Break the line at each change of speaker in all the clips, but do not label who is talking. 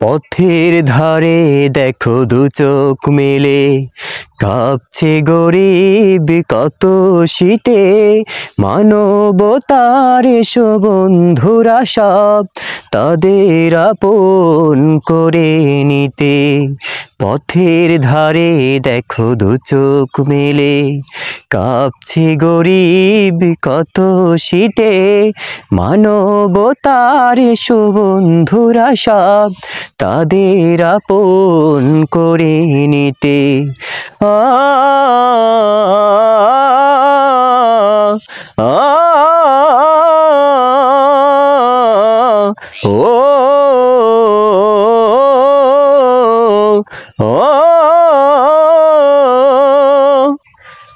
পথের ধারে দেখো দু চোখ মেলে, কাঁপছে গরিব কত শীতে। মানবতার এসো বন্ধুরা সব, তাদের আপন করে নিতে। পথের ধারে দেখো দু চোখ মেলে, কাঁপছে গরিব কত শীতে। মানবতার এসো বন্ধুরা সব, তাদের আপন করে নিতে। আ আ ও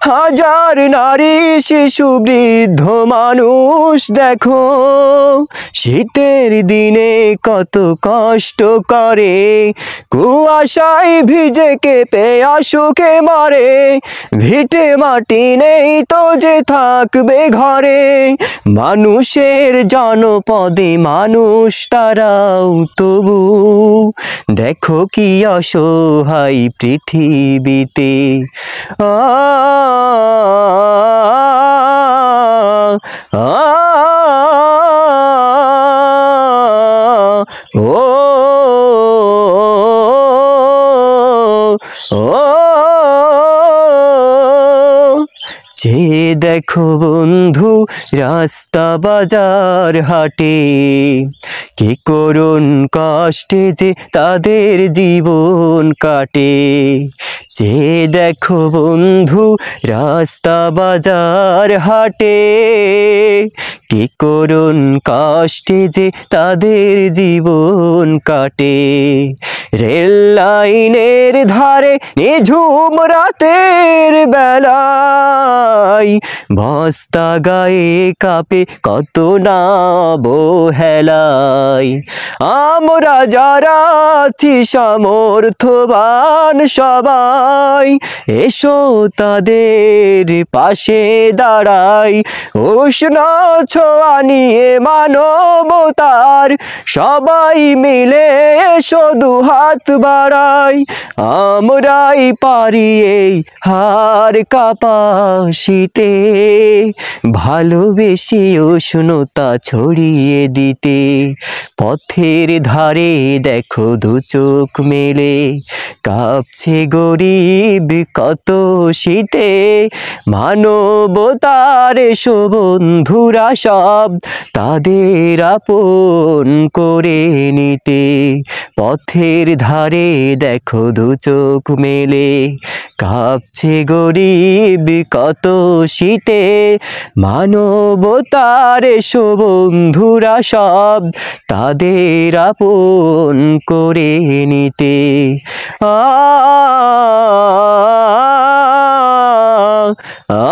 হাজার নারী শিশু বৃদ্ধ মানুষ দেখো, শীতের দিনে কত কষ্ট করে। কুয়াশায় ভিজে কেঁপে আসুকে মরে, ভিটে মাটি নেই তো যে থাকবে ঘরে। মানুষের জনপদে মানুষ তারাও তবু, দেখো কি অসহায় পৃথিবীতে। আ যে দেখো বন্ধু রাস্তা বাজার হাটে, কি করুণ কষ্টে যে তাদের জীবন কাটে। যে দেখো বন্ধু রাস্তা বাজার হাটে, কি করুণ কষ্টে যে তাদের জীবন কাটে। রেল লাইনের ধারে নিঝুম রাতের বেলায়, বস্তা গায়ে কাঁপে কত না অবহেলায়। আমরা যারা আছি সামর্থ্যবান সবাই, এসো তাদের পাশে দাঁড়াই। উষ্ণ ছোঁয়া নিয়ে মানবতার সবাই মিলে এসো দুহাত বাড়াই। আমরাই পারি এই হার কাঁপা শীতে, ভালোবেসে উষ্ণতা ছড়িয়ে দিতে। পথের ধারে দেখো দু চোখ মেলে, কাঁপছে গরিব কত শীতে। মানবতার এসো বন্ধুরা সব, তাদের আপন করে নিতে। পথের ধারে দেখো দু চোখ মেলে, কাঁপছে গরিব কত শীতে। মানবতার এসো বন্ধুরা সব, তাদের আপন করে নিতে। আ